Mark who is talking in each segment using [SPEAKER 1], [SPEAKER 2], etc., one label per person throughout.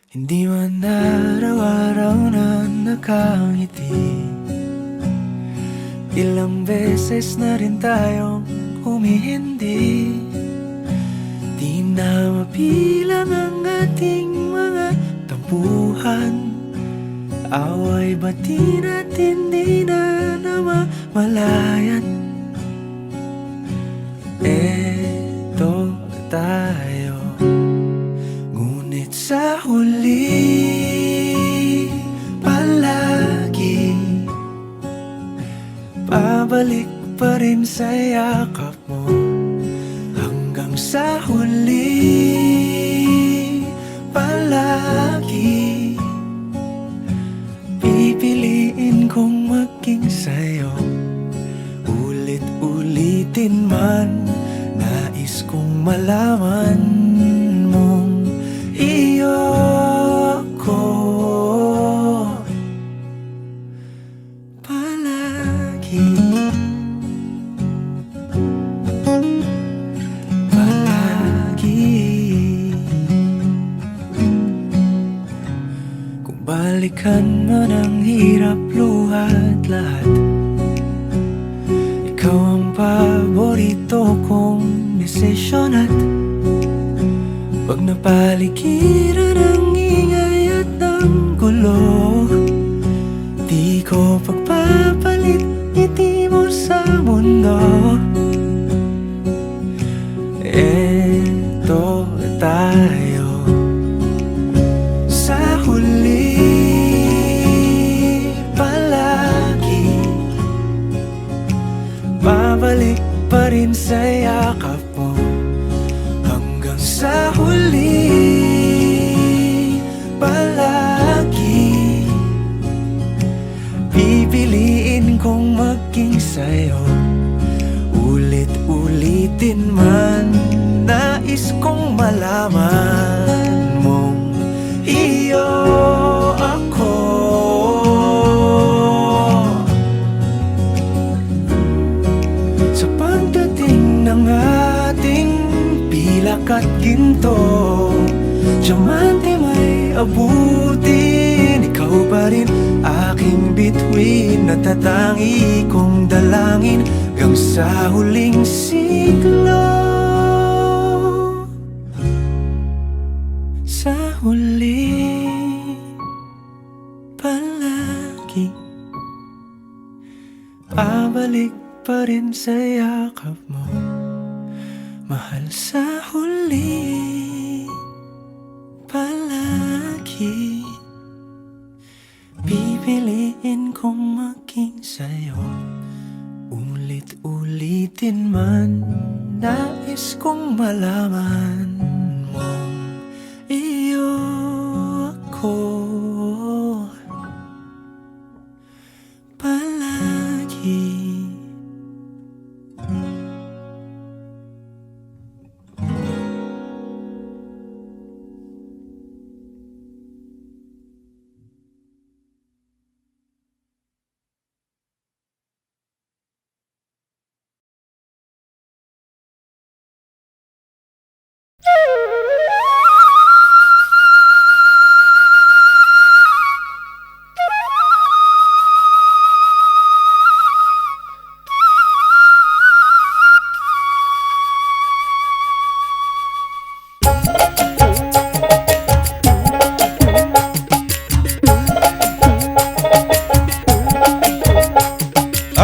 [SPEAKER 1] Hindi man araw-araw na nakangiti. Ilang beses na rin tayong humihindi. Di na mabilang ang ating mga tampuhan. Away bati natin di na namamalayan. Eto tayo, ngunit sa huli palagi pabalik pa rin sa yakap mo. Hanggang sa huli palagi pipiliin kong maging sa'yo. Ulit-ulitin man, nais kong malaman mong iyo ako palagi. Kung balikan man ang hirap, luhat lahat, ikaw ang paborito kong desisyon. At pag napaligiran ang ingay at ng gulo, di ko pagpapalit ngiti mo sa mundo. Eto tayo sa huli palagi, babalik pa rin sa yakap mo. Hanggang sa huli palagi pipiliin kong maging sa'yo. Ulit-ulitin man, nais kong malaman mong iyo ako. Sa pagdating ng ating pilak at ginto, diamante may abutin, ikaw pa rin aking bituin. Natatangi kong dalangin hanggang sa huling siglo. Sa huli palagi pabalik pa rin sa yakap mo, mahal. Sa huli palagi pipiliin kong maging sa'yo. Ulit-ulitin man, nais kong malaman mong iyo ako palagi.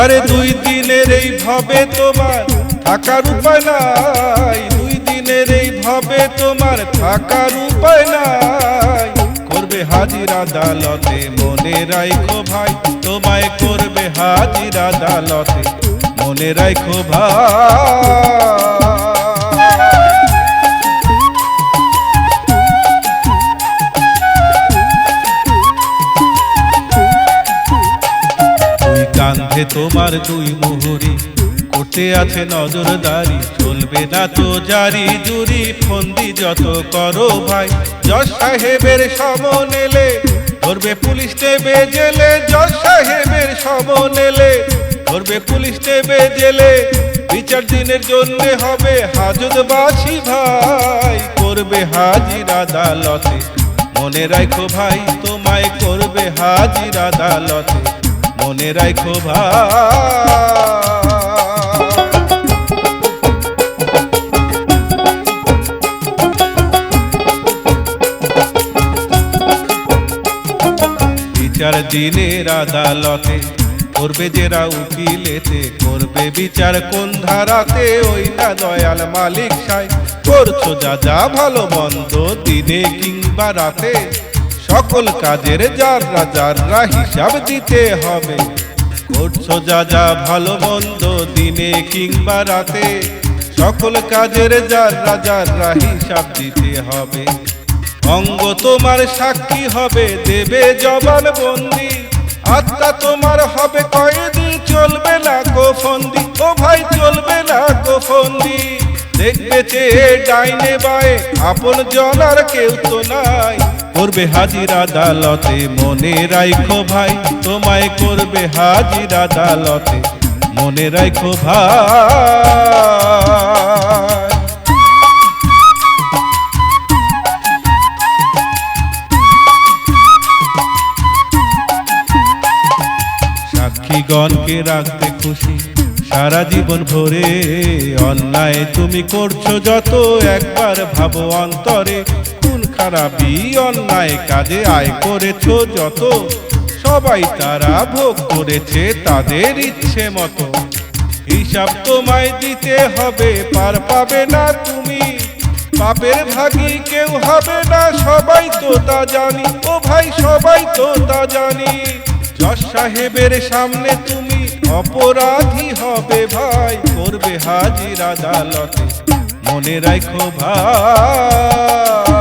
[SPEAKER 2] আরে দুই দিনের এই ভাবে তোমার থাকার উপায় নাই, দুই দিনের এই ভাবে তোমার থাকার উপায় নাই। করবে হাজির আদালতে মনে রাখো ভাই, তোমায় করবে হাজির আদালতে মনে রাখো ভাই। কাঁধে তোমার দুই মুহুরি, করতে আছে নজরদারি, চলবে না তো জারি জুরি, ফন্দি যত করো ভাই। জজ সাহেবের সমন এলে ধরবে পুলিশ নেবে জেলে, জজ সাহেবের সমন এলে ধরবে পুলিশ নেবে জেলে। বিচার দিনের জন্য হবে হাজতবাসী ভাই, করবে হাজির আদালতে মনে রাখো ভাই তোমায় করবে হাজির আদালতে, মনে রাখো ভাই। বিচার দিনের আদালতে করবে জেরা উকিলেতে, করবে বিচার কোন ধারাতে, ওই না দয়াল মালিক সাই। করছো যা যা ভালো মন্দ দিনে কিংবা রাতে, সকল কাজের যাররা যাররা হিসাব দিতে হবে। করছো যা যা ভালো মন্দ দিনে কিংবা রাতে, সকল কাজের যাররা যাররা হিসাব দিতে হবে। অঙ্গ তোমার সাক্ষী হবে, দেবে জবানবন্দি, আত্মা তোমার হবে কয়েদি, চলবে না গোফন্দি। ও ভাই চলবে না গোফন্দি, দেখবে চেয়ে ডাইনে বায়ে, আপন জনার কেউ তো নাই। করবে হাজির আদালতে, মনে রাখো ভাই তোমায় করবে হাজির আদালতে, মনে রাখো ভাই। সাক্ষীগণকে রাখতে খুশি সারা জীবন ভরে, অন্যায় তুমি করছো যত একবার ভাবো অন্তরে। খুন খারাপি অন্যায় কাজে আয় করেছো যত, সবাই তারা ভোগ করেছে তাদের ইচ্ছে মতো। হিসাব তোমায় দিতে হবে, পার পাবে না তুমি, পাপের ভাগী কেউ হবে না, সবাই তো তা জানি। ও ভাই সবাই তো তা জানি, জজ সাহেবের সামনে তুমি অপরাধী হবে ভাই, করবে হাজির আদালতে, মনে রাখো ভাই।